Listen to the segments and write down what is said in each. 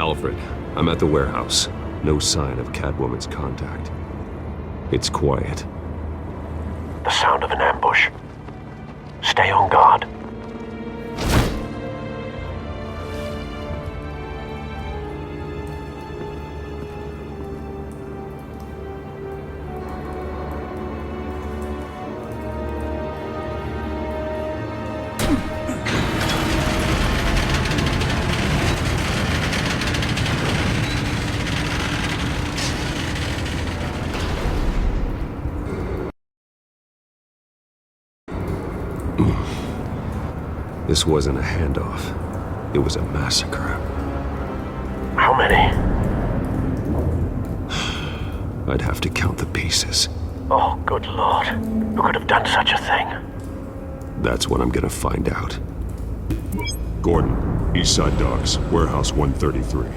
Alfred, I'm at the warehouse. No sign of Catwoman's contact. It's quiet. The sound of an ambush. Stay on guard. This wasn't a handoff. It was a massacre. How many? I'd have to count the pieces. Oh, good Lord. Who could have done such a thing? That's what I'm gonna find out. Gordon, Eastside Docks, Warehouse 133.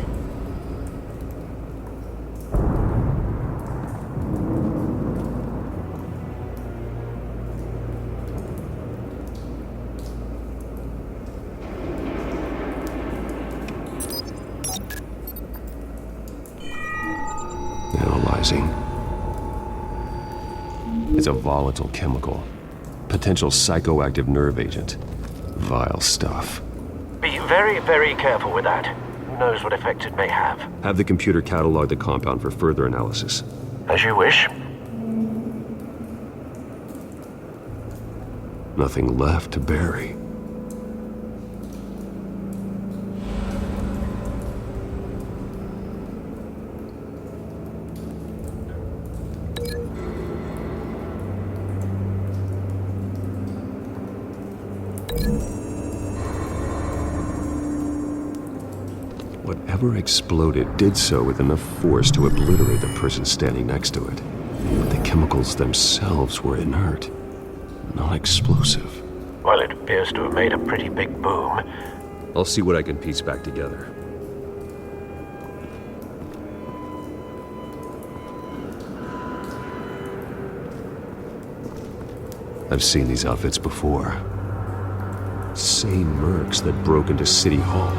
Analyzing. It's a volatile chemical. Potential psychoactive nerve agent. Vile stuff. Be very, very careful with that. Who knows what effects it may have. Have the computer catalog the compound for further analysis. As you wish. Nothing left to bury. Whatever exploded did so with enough force to obliterate the person standing next to it. But the chemicals themselves were inert, not explosive. Well, it appears to have made a pretty big boom. I'll see what I can piece back together. I've seen these outfits before. Same mercs that broke into City Hall.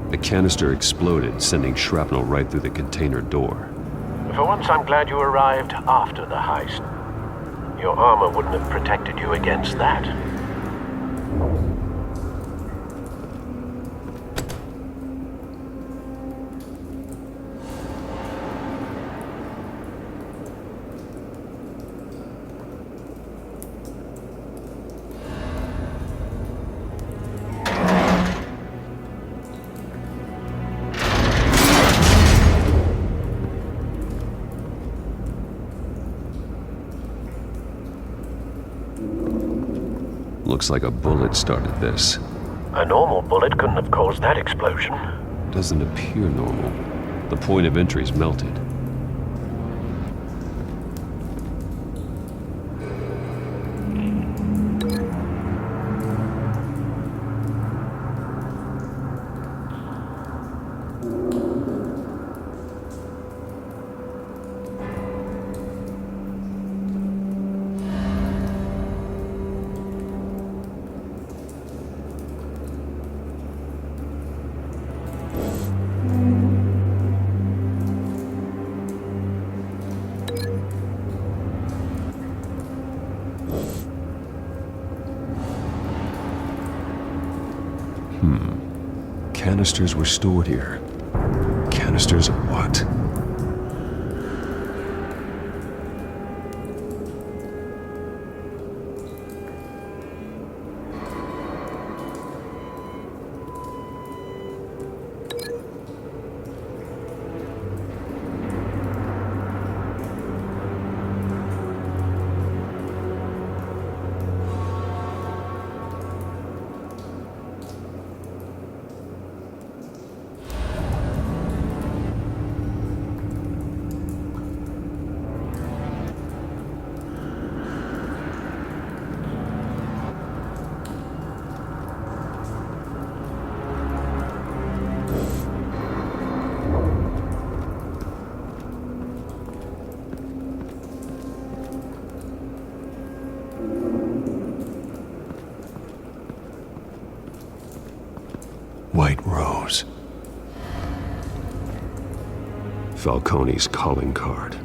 The canister exploded, sending shrapnel right through the container door. For once, I'm glad you arrived after the heist. Your armor wouldn't have protected you against that. Looks like a bullet started this. A normal bullet couldn't have caused that explosion. Doesn't appear normal. The point of entry's melted. Canisters were stored here. Canisters of what? Falcone's calling card.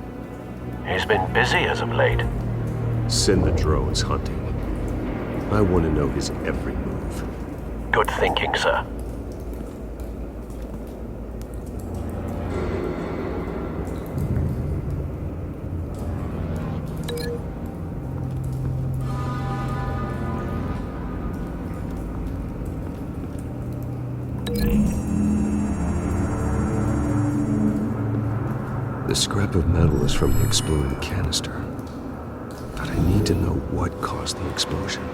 He's been busy as of late. Send the drones hunting. I want to know his every move. Good thinking, sir. The scrap of metal is from the exploded canister. But I need to know what caused the explosion.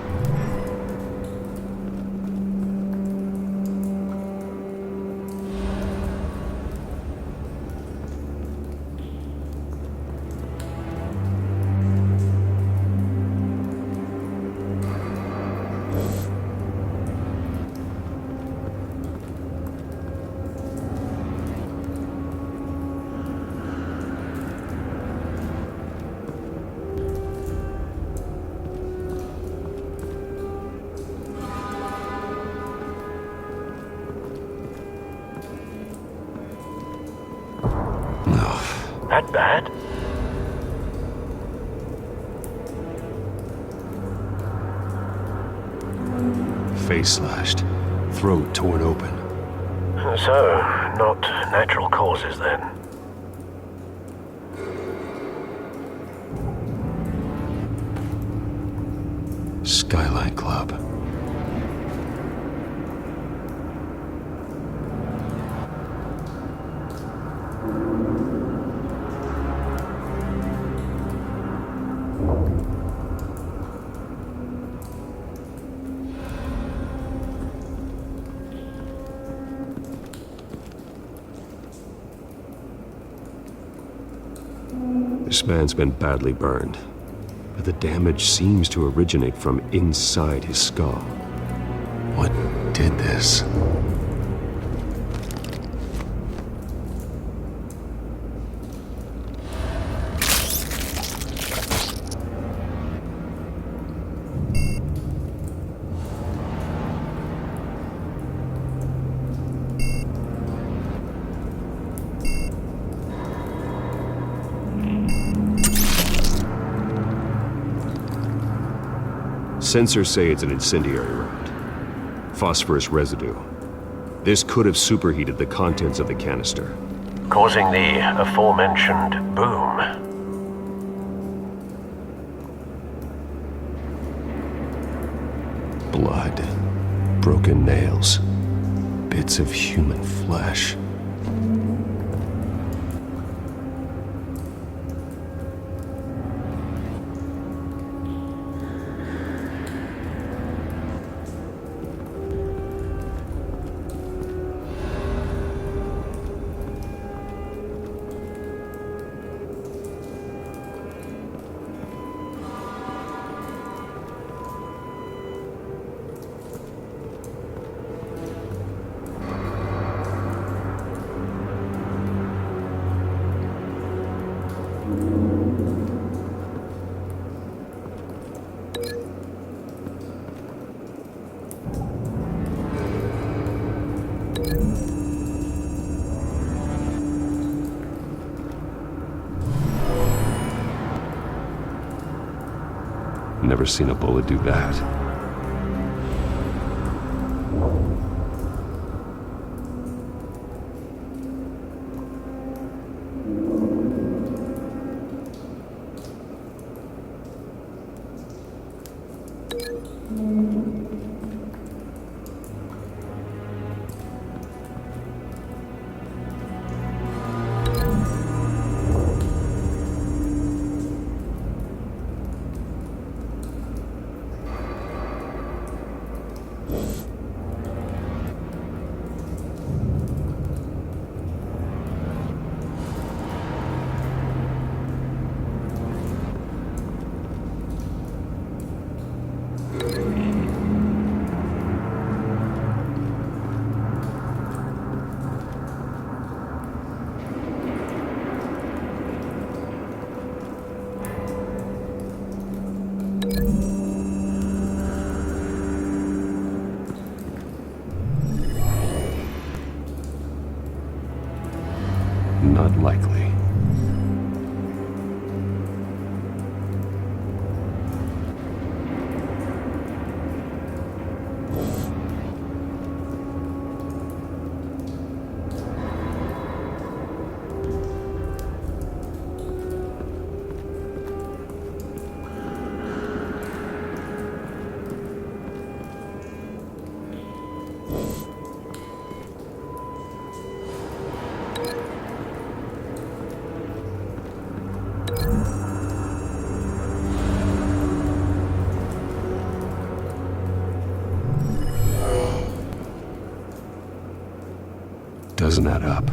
That bad? Face slashed, throat torn open. So, not natural causes then. Skyline Club. This man's been badly burned, but the damage seems to originate from inside his skull. What did this? Sensors say it's an incendiary round. Phosphorus residue. This could have superheated the contents of the canister, Causing the aforementioned boom. Blood, broken nails, bits of human flesh. Never seen a bullet do that. Not likely. Doesn't add up.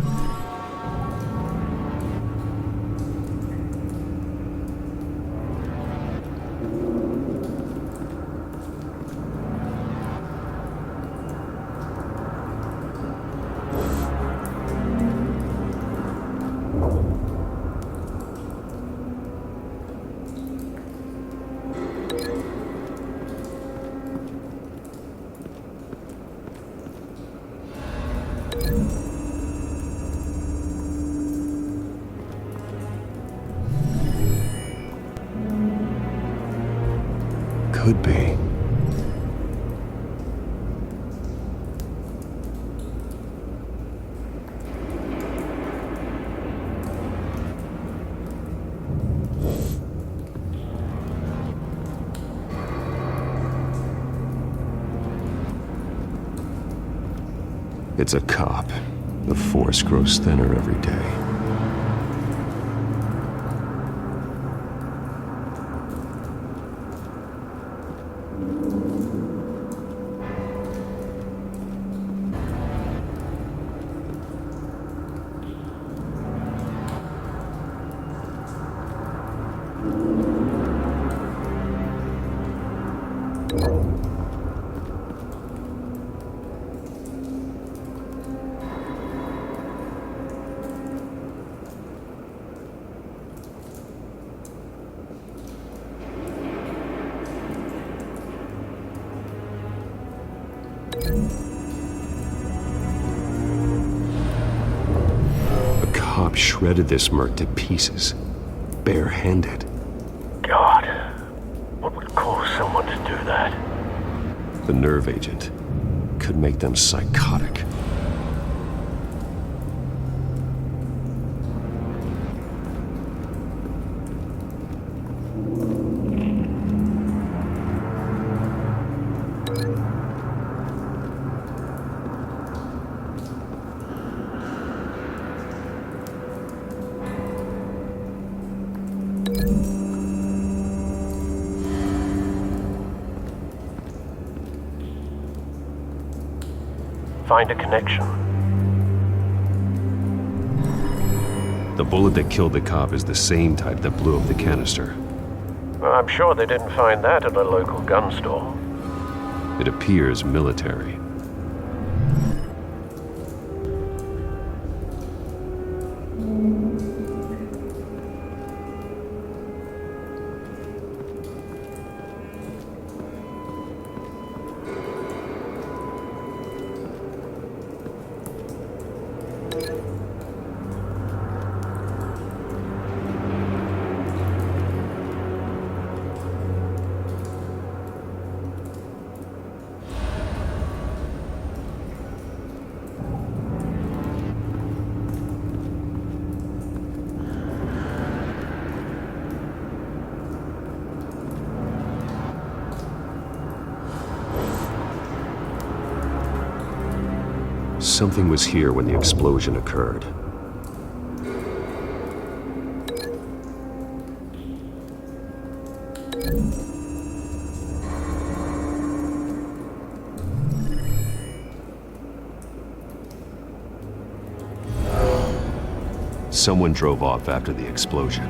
Could be. It's a cop. The force grows thinner every day. A cop shredded this merc to pieces, barehanded. God, what would cause someone to do that? The nerve agent could make them psychotic. Find a connection. The bullet that killed the cop is the same type that blew up the canister. Well, I'm sure they didn't find that at a local gun store. It appears military. Something was here when the explosion occurred. Someone drove off after the explosion.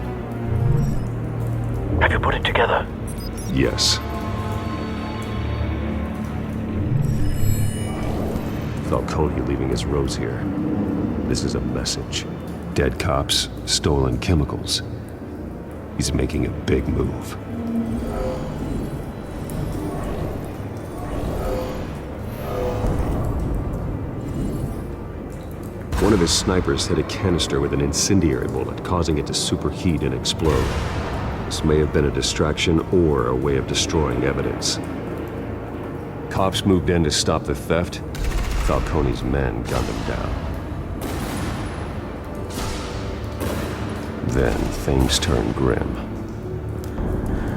Have you put it together? Yes. Falcone leaving his rose here. This is a message. Dead cops, stolen chemicals. He's making a big move. One of his snipers hit a canister with an incendiary bullet, causing it to superheat and explode. This may have been a distraction or a way of destroying evidence. Cops moved in to stop the theft. Falcone's men gunned him down. Then things turned grim.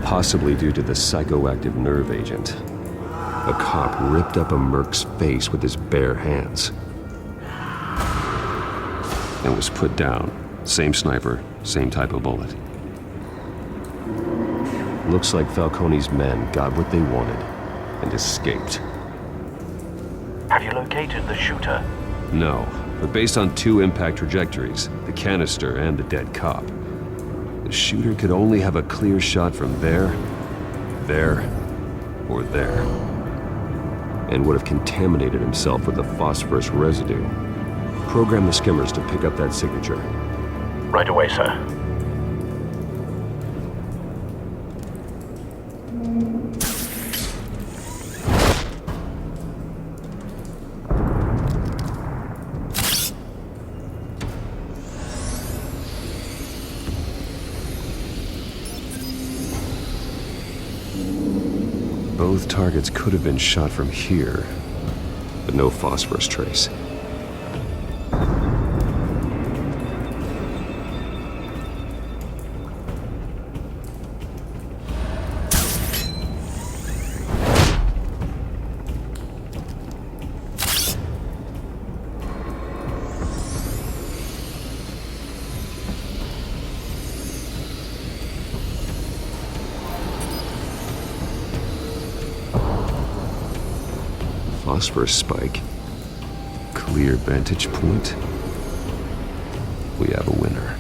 Possibly due to the psychoactive nerve agent. A cop ripped up a merc's face with his bare hands. And was put down. Same sniper, same type of bullet. Looks like Falcone's men got what they wanted and escaped. Have you located the shooter? No, but based on 2 impact trajectories, the canister and the dead cop, the shooter could only have a clear shot from there, or there, and would have contaminated himself with the phosphorus residue. Program the skimmers to pick up that signature. Right away, sir. Both targets could have been shot from here, but no phosphorus trace. Phosphorus spike. Clear vantage point. We have a winner.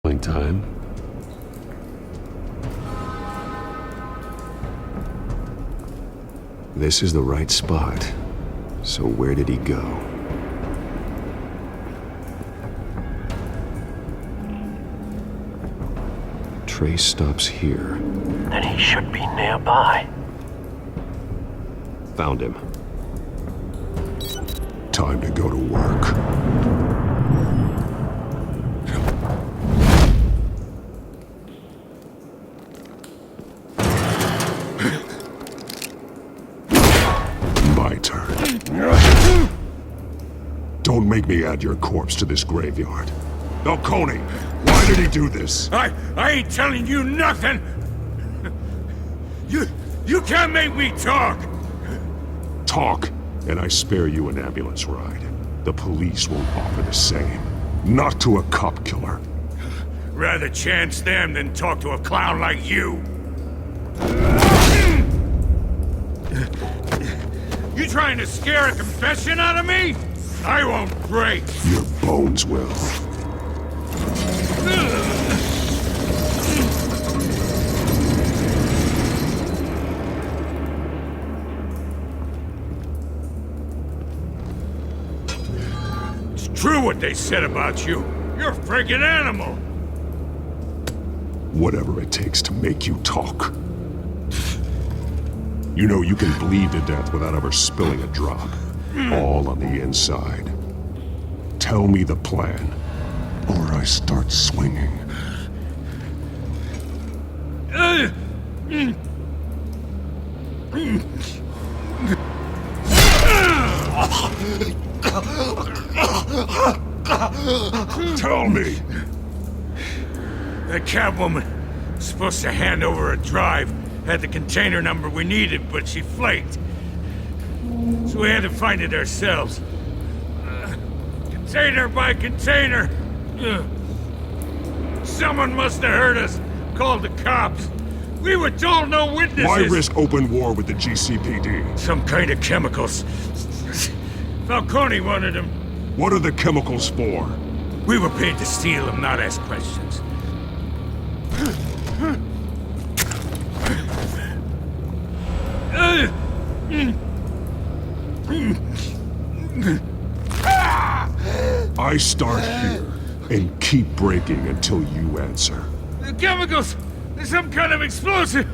Killing time. This is the right spot. So where did he go? Trace stops here. Then he should be nearby. Found him. Time to go to work. My turn. Don't make me add your corpse to this graveyard. Falcone, why did he do this? I ain't telling you nothing! You can't make me talk! Talk, and I spare you an ambulance ride. The police won't offer the same. Not to a cop killer. Rather chance them than talk to a clown like you. You trying to scare a confession out of me? I won't break. Your bones will. It's true what they said about you. You're a friggin' animal. Whatever it takes to make you talk. You know you can bleed to death without ever spilling a drop. All on the inside. Tell me the plan, or I start swinging. Tell me! That Catwoman was supposed to hand over a drive. Had the container number we needed, but she flaked. So we had to find it ourselves. Container by container. Someone must have heard us. Called the cops. We were told no witnesses. Why risk open war with the GCPD? Some kind of chemicals. Falcone wanted them. What are the chemicals for? We were paid to steal them, not ask questions. I start here and keep breaking until you answer. The chemicals! There's some kind of explosive!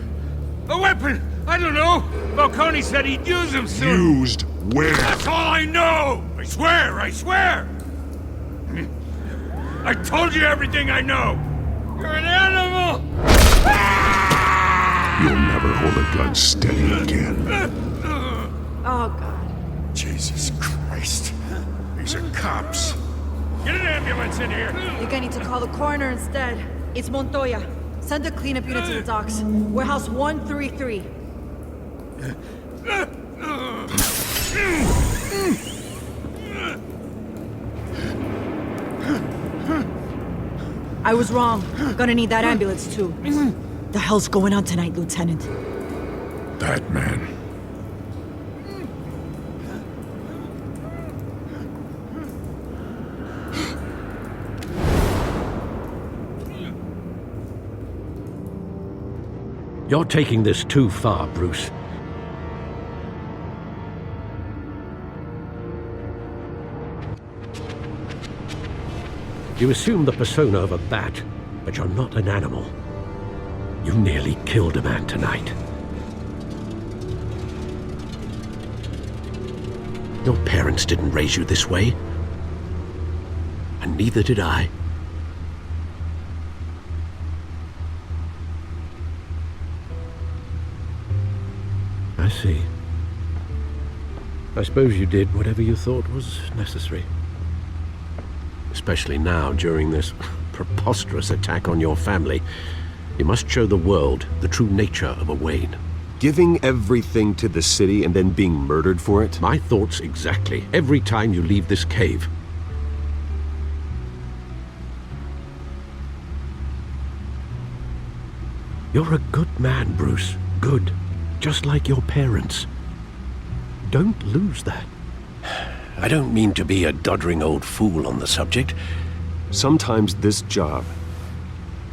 A weapon! I don't know! Falcone said he'd use them soon! Used where? That's all I know! I swear! I swear! I told you everything I know! You're an animal! You'll never hold a gun steady again. Oh, God. Jesus Christ. These are cops. Get an ambulance in here! I think I need to call the coroner instead. It's Montoya. Send a cleanup unit to the docks. Warehouse 133. I was wrong. Gonna need that ambulance too. The hell's going on tonight, Lieutenant? That man. You're taking this too far, Bruce. You assume the persona of a bat, but you're not an animal. You nearly killed a man tonight. Your parents didn't raise you this way. And neither did I. I see. I suppose you did whatever you thought was necessary. Especially now, during this preposterous attack on your family. You must show the world the true nature of a Wayne. Giving everything to the city and then being murdered for it? My thoughts exactly, every time you leave this cave. You're a good man, Bruce. Good. Just like your parents. Don't lose that. I don't mean to be a doddering old fool on the subject. Sometimes this job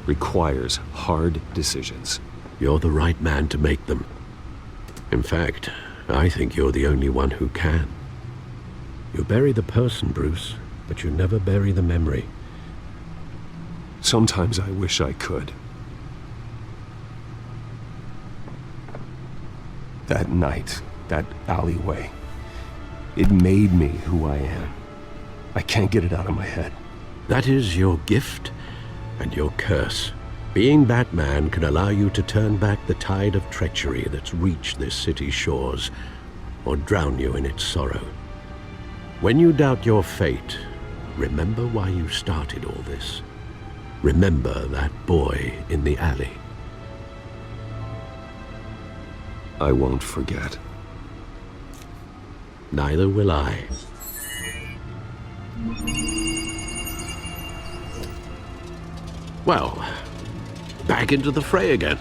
requires hard decisions. You're the right man to make them. In fact, I think you're the only one who can. You bury the person, Bruce, but you never bury the memory. Sometimes I wish I could. That night, that alleyway, it made me who I am. I can't get it out of my head. That is your gift and your curse. Being Batman can allow you to turn back the tide of treachery that's reached this city's shores, or drown you in its sorrow. When you doubt your fate, remember why you started all this. Remember that boy in the alley. I won't forget. Neither will I. Well, back into the fray again.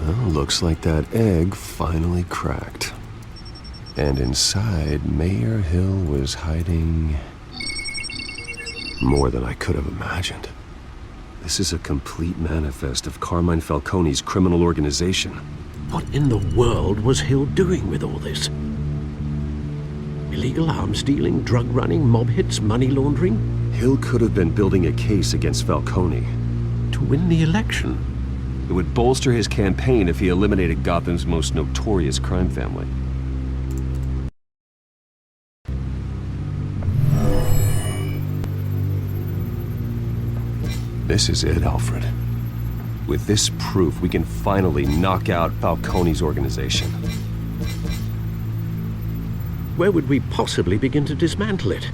Well, looks like that egg finally cracked. And inside, Mayor Hill was hiding more than I could have imagined. This is a complete manifest of Carmine Falcone's criminal organization. What in the world was Hill doing with all this? Illegal arms dealing, drug running, mob hits, money laundering? Hill could have been building a case against Falcone. To win the election? It would bolster his campaign if he eliminated Gotham's most notorious crime family. This is it, Alfred. With this proof, we can finally knock out Falcone's organization. Where would we possibly begin to dismantle it?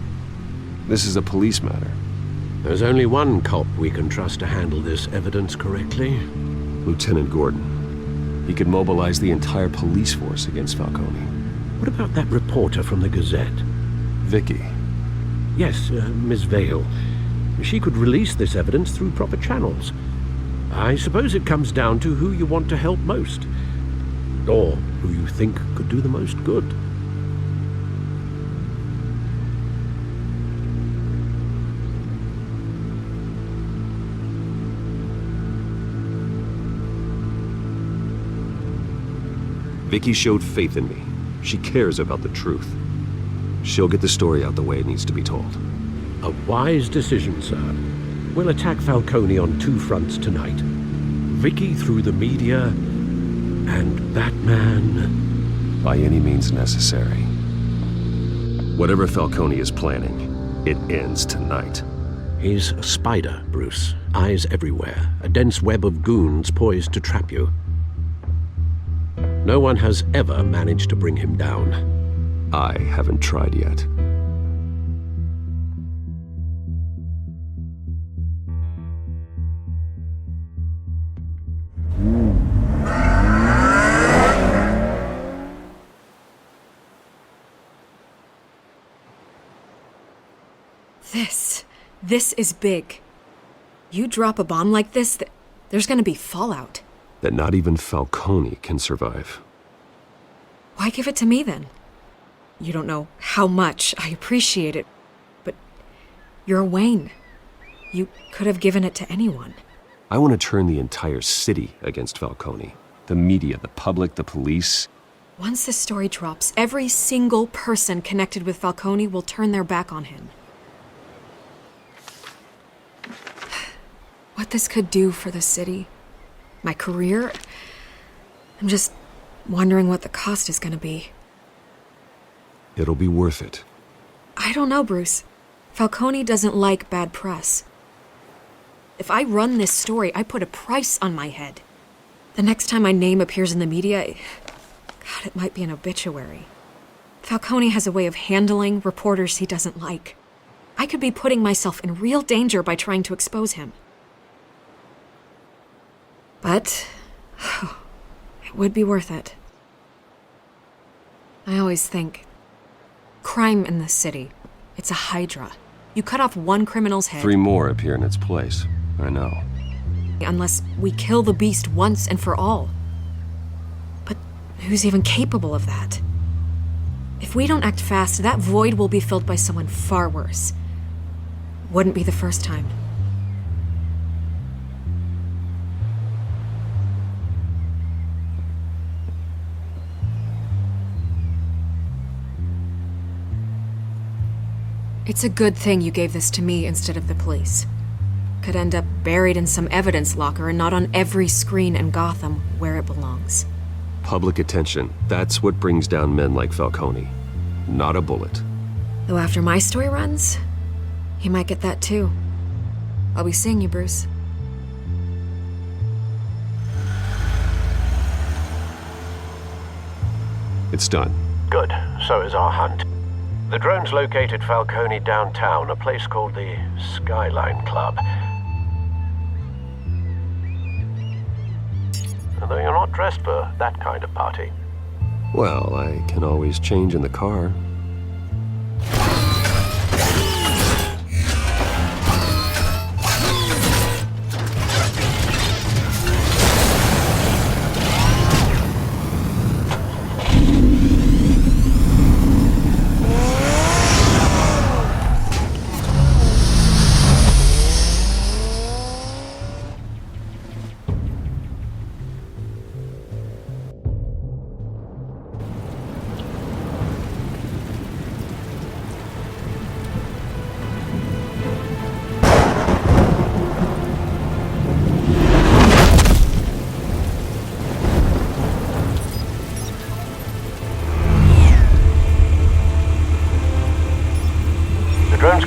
This is a police matter. There's only one cop we can trust to handle this evidence correctly. Lieutenant Gordon. He could mobilize the entire police force against Falcone. What about that reporter from the Gazette? Vicky. Yes, Miss Vale. She could release this evidence through proper channels. I suppose it comes down to who you want to help most. Or who you think could do the most good. Vicky showed faith in me. She cares about the truth. She'll get the story out the way it needs to be told. A wise decision, sir. We'll attack Falcone on two fronts tonight. Vicky through the media, and Batman... By any means necessary. Whatever Falcone is planning, it ends tonight. He's a spider, Bruce. Eyes everywhere. A dense web of goons poised to trap you. No one has ever managed to bring him down. I haven't tried yet. This is big. You drop a bomb like this, there's gonna be fallout. That not even Falcone can survive. Why give it to me then? You don't know how much I appreciate it, but you're Wayne. You could have given it to anyone. I want to turn the entire city against Falcone. The media, the public, the police. Once this story drops, every single person connected with Falcone will turn their back on him. What this could do for the city, my career, I'm just wondering what the cost is gonna be. It'll be worth it. I don't know, Bruce. Falcone doesn't like bad press. If I run this story, I put a price on my head. The next time my name appears in the media, God, it might be an obituary. Falcone has a way of handling reporters he doesn't like. I could be putting myself in real danger by trying to expose him. But it would be worth it. I always think, crime in this city, it's a hydra. You cut off one criminal's head. 3 more appear in its place. I know. Unless we kill the beast once and for all. But who's even capable of that? If we don't act fast, that void will be filled by someone far worse. Wouldn't be the first time. It's a good thing you gave this to me instead of the police. Could end up buried in some evidence locker and not on every screen in Gotham where it belongs. Public attention. That's what brings down men like Falcone. Not a bullet. Though after my story runs, he might get that too. I'll be seeing you, Bruce. It's done. Good. So is our hunt. The drones located Falcone downtown, a place called the Skyline Club. Although you're not dressed for that kind of party. Well, I can always change in the car.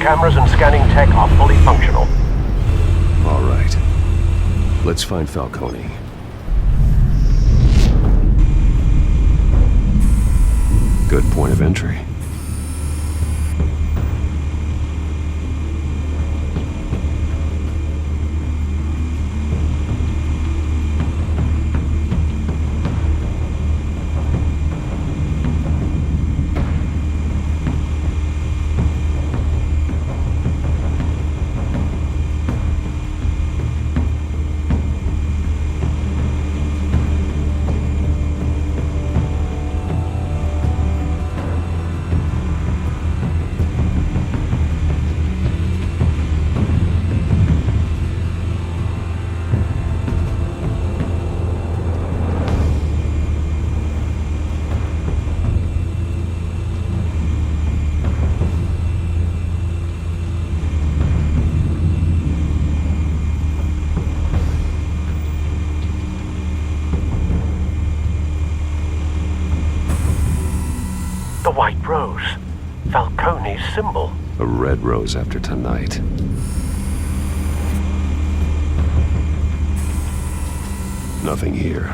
Cameras and scanning tech are fully functional. All right. Let's find Falcone. Good point of entry. symbol. A red rose after tonight. Nothing here.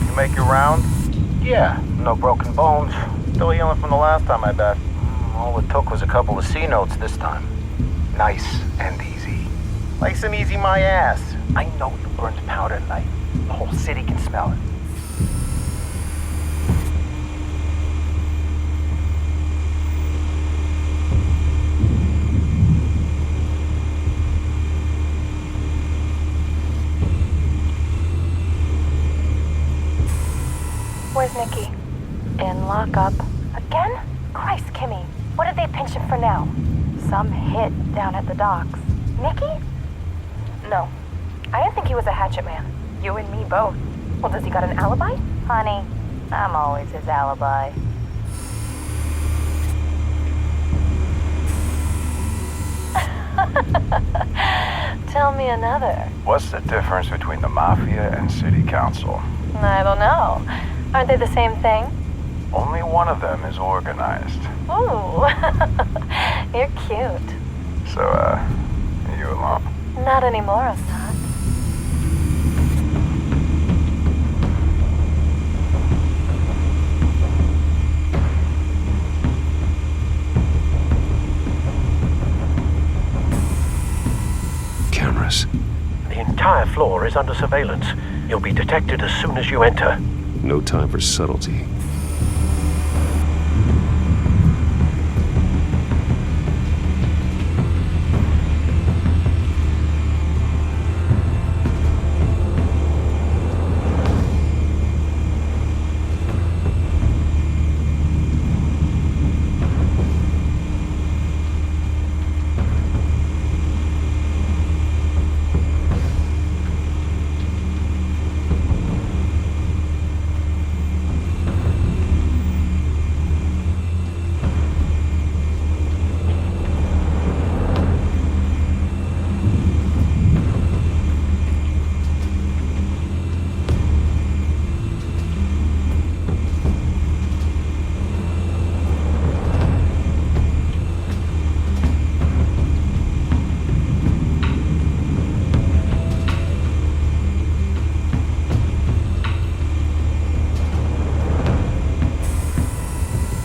You make your round? Yeah, no broken bones. Still healing from the last time, I bet. All it took was a couple of C notes this time. Nice and easy. Nice and easy my ass. I know you burned powder tonight. The whole city can smell it. Where's Nicky? In lockup. Again? Christ, Kimmy. What did they pinch him for now? Some hit down at the docks. Nicky? No. I didn't think he was a hatchet man. You and me both. Well, does he got an alibi? Honey, I'm always his alibi. Tell me another. What's the difference between the Mafia and City Council? I don't know. Aren't they the same thing? Only one of them is organized. Ooh. You're cute. So, you alone? Not anymore, I'm not. Cameras. The entire floor is under surveillance. You'll be detected as soon as you enter. No time for subtlety.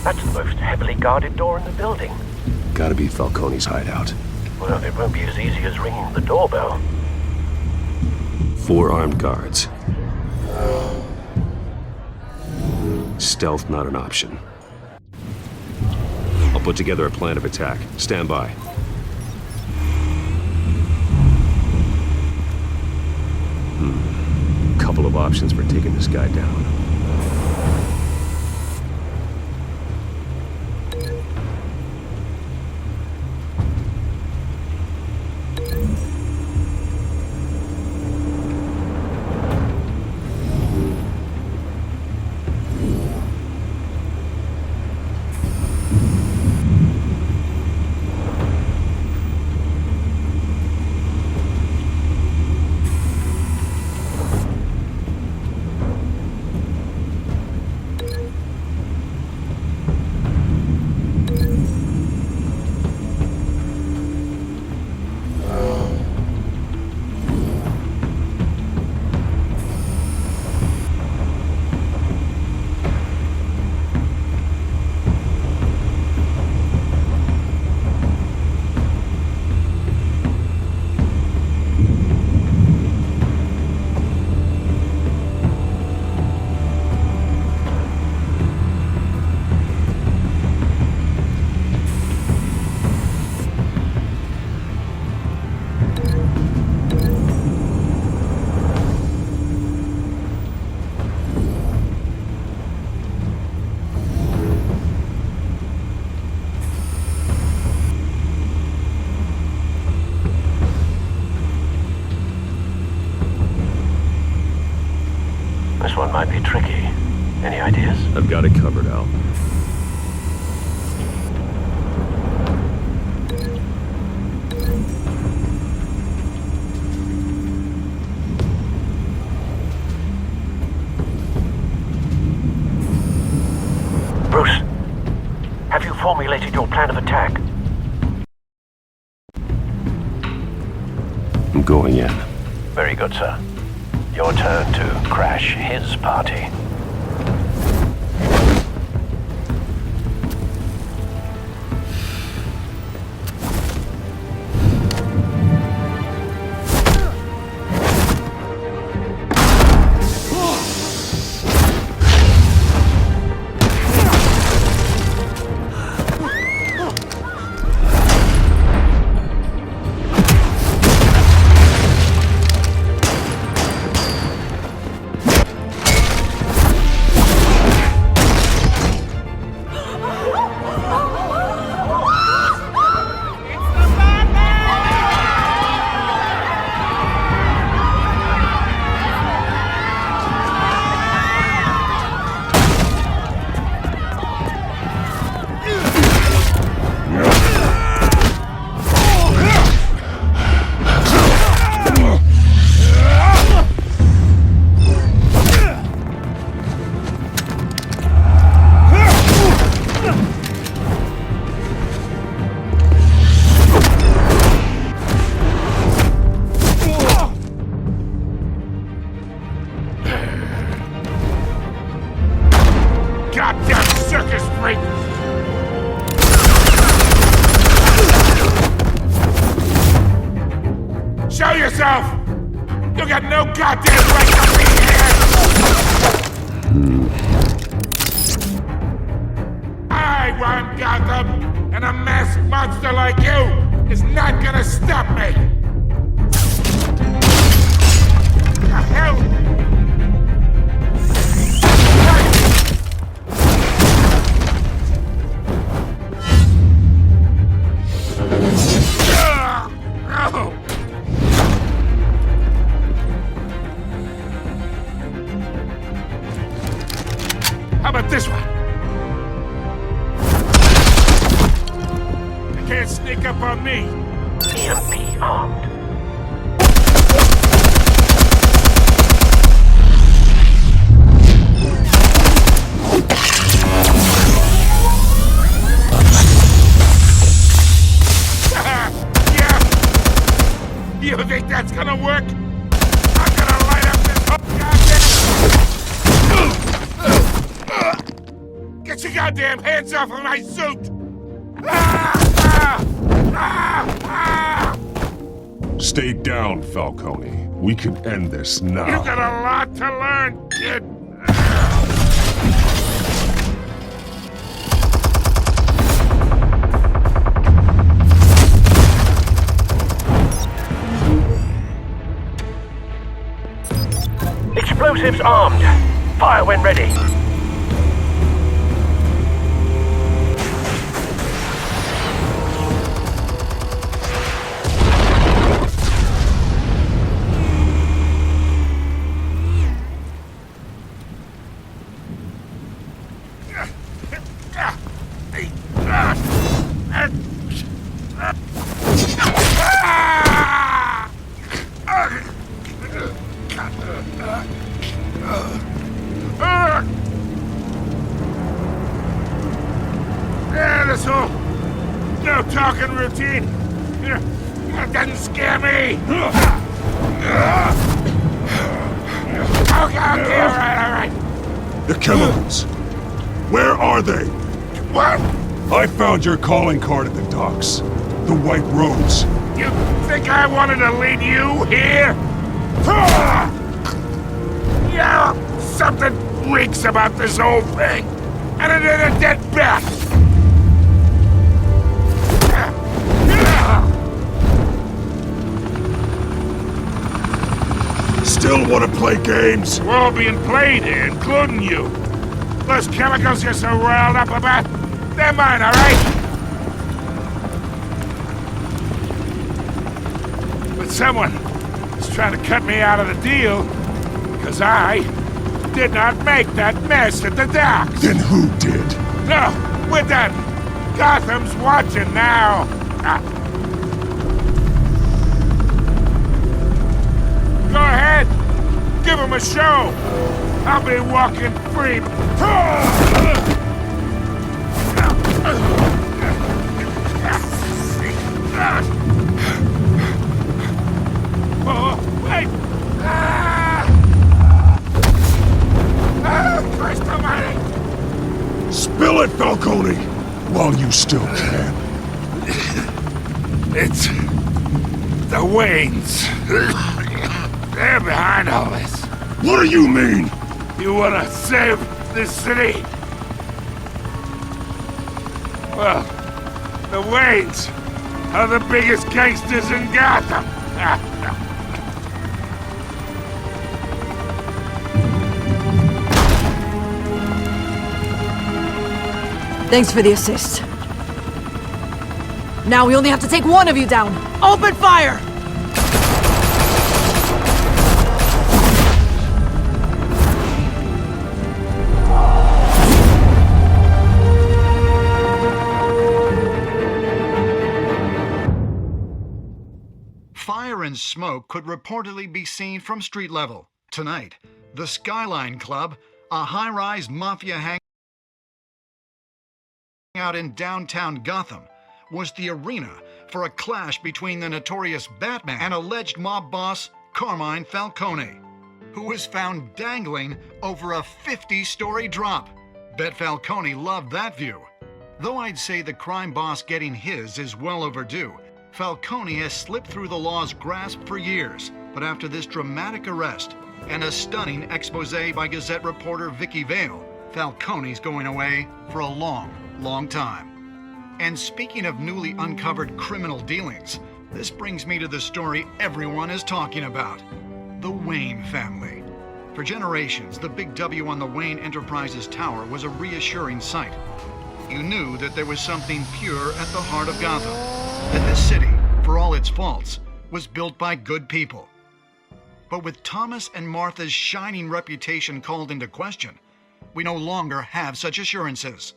That's the most heavily guarded door in the building. Gotta be Falcone's hideout. Well, it won't be as easy as ringing the doorbell. 4 armed guards. Stealth not an option. I'll put together a plan of attack. Stand by. Couple of options for taking this guy down. This one might be tricky. Any ideas? I've got it covered, Al. plan of attack? I'm going in. Very good, sir. Your turn to crash his party. Show yourself! You got no goddamn right to be here! I run Gotham, and a masked monster like you is not gonna stop me! The hell? How about this one? You can't sneak up on me. EMP armed. Yeah? You think that's gonna work? I'm gonna light up this whole goddamn... Get your goddamn hands off of my suit! Stay down, Falcone. We can end this now. You got a lot to learn, kid. Explosives armed. Fire when ready. This whole no talking routine that doesn't scare me. Okay, all right. The chemicals. Where are they? What? I found your calling card at the docks. The White Rose. You think I wanted to lead you here? Yeah, something reeks about this whole thing. And it is a dead bat. Still want to play games? We're all being played here, including you. Those chemicals you're so riled up about, they're mine, all right? But someone is trying to cut me out of the deal because I did not make that mess at the docks. Then who did? No, we're done. Gotham's watching now. Go ahead. Give him a show. I'll be walking free. Oh, wait! Christ almighty! Spill it, Falcone! While you still can. It's... the Waynes. They're behind all this. What do you mean? You wanna save this city? Well, the Waynes are the biggest gangsters in Gotham. Thanks for the assist. Now we only have to take one of you down. Open fire! Fire and smoke could reportedly be seen from street level. Tonight, the Skyline Club, a high-rise mafia hangout in downtown Gotham, was the arena for a clash between the notorious Batman and alleged mob boss Carmine Falcone, who was found dangling over a 50-story drop. Bet Falcone loved that view. Though I'd say the crime boss getting his is well overdue, Falcone has slipped through the law's grasp for years, but after this dramatic arrest and a stunning expose by Gazette reporter Vicky Vale, Falcone's going away for a long, long time. And speaking of newly uncovered criminal dealings, this brings me to the story everyone is talking about: the Wayne family. For generations, the big W on the Wayne Enterprises Tower was a reassuring sight. You knew that there was something pure at the heart of Gotham, that this city, for all its faults, was built by good people. But with Thomas and Martha's shining reputation called into question, we no longer have such assurances.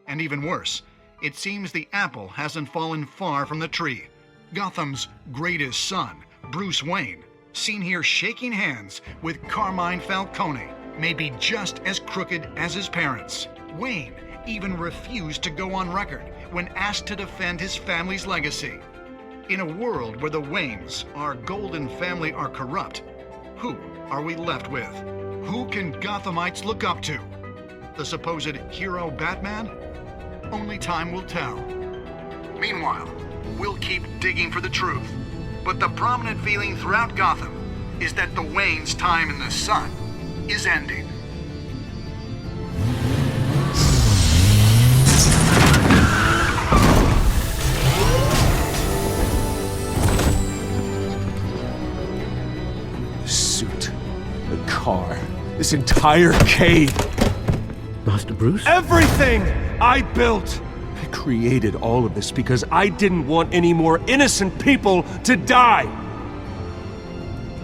And even worse, it seems the apple hasn't fallen far from the tree. Gotham's greatest son, Bruce Wayne, seen here shaking hands with Carmine Falcone, may be just as crooked as his parents. Wayne even refused to go on record when asked to defend his family's legacy. In a world where the Waynes, our golden family, are corrupt, who are we left with? Who can Gothamites look up to? The supposed hero Batman? Only time will tell. Meanwhile, we'll keep digging for the truth. But the prominent feeling throughout Gotham is that the Waynes' time in the sun is ending. The suit, the car, this entire cave. Master Bruce? Everything I built! I created all of this because I didn't want any more innocent people to die!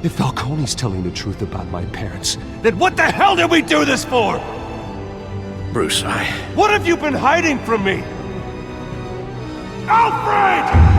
If Falcone's telling the truth about my parents, then what the hell did we do this for? Bruce, What have you been hiding from me? Alfred!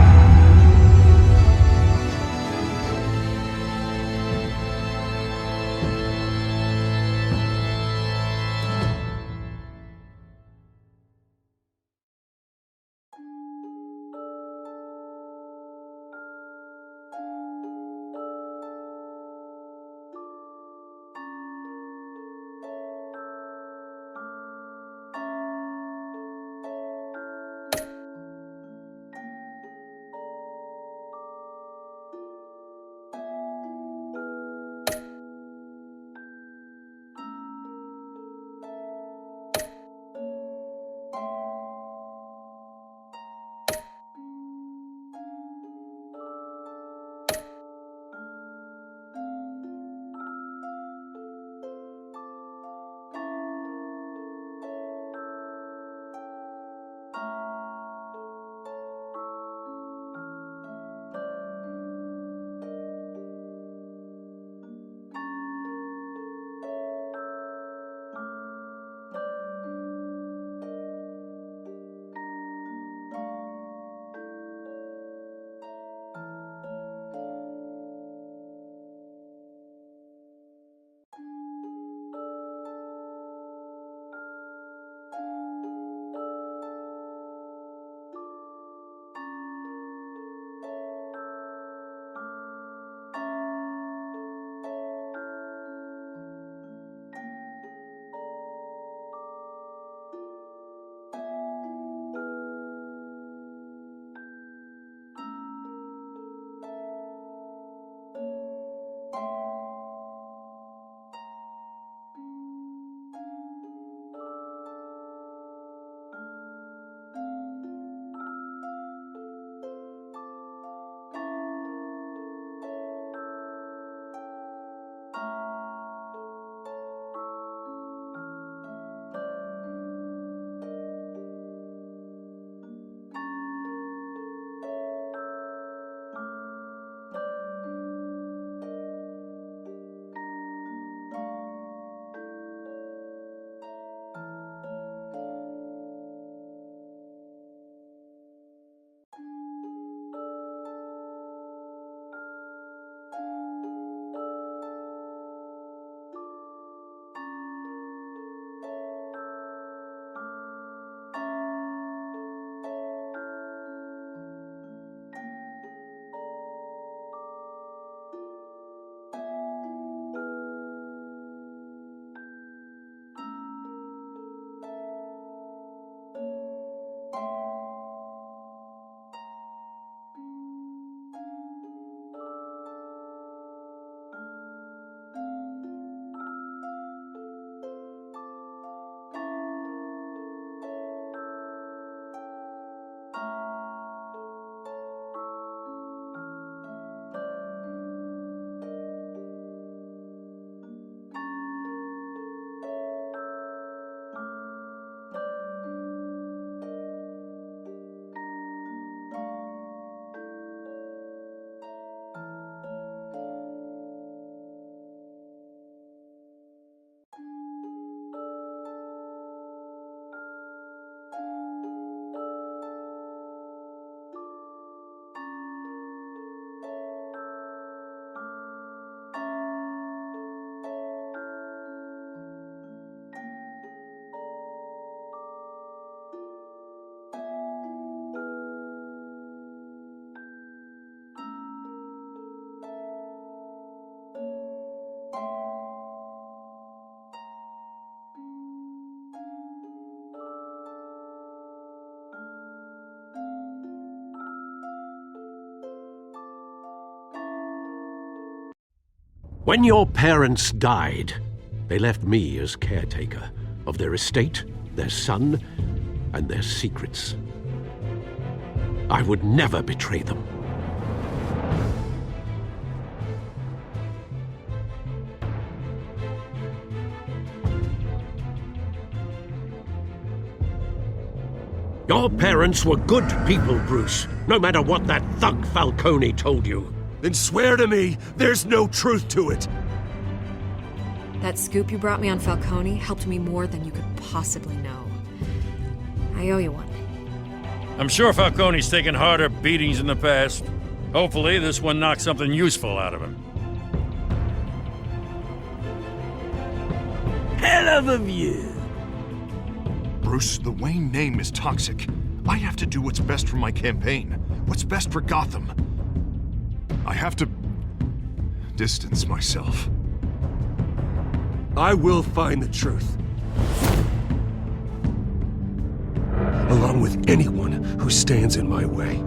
When your parents died, they left me as caretaker of their estate, their son, and their secrets. I would never betray them. Your parents were good people, Bruce, no matter what that thug Falcone told you. Then swear to me there's no truth to it. That scoop you brought me on Falcone helped me more than you could possibly know. I owe you one. I'm sure Falcone's taken harder beatings in the past. Hopefully, this one knocks something useful out of him. Hell of a view. Bruce, the Wayne name is toxic. I have to do what's best for my campaign. What's best for Gotham. I have to distance myself. I will find the truth. Along with anyone who stands in my way.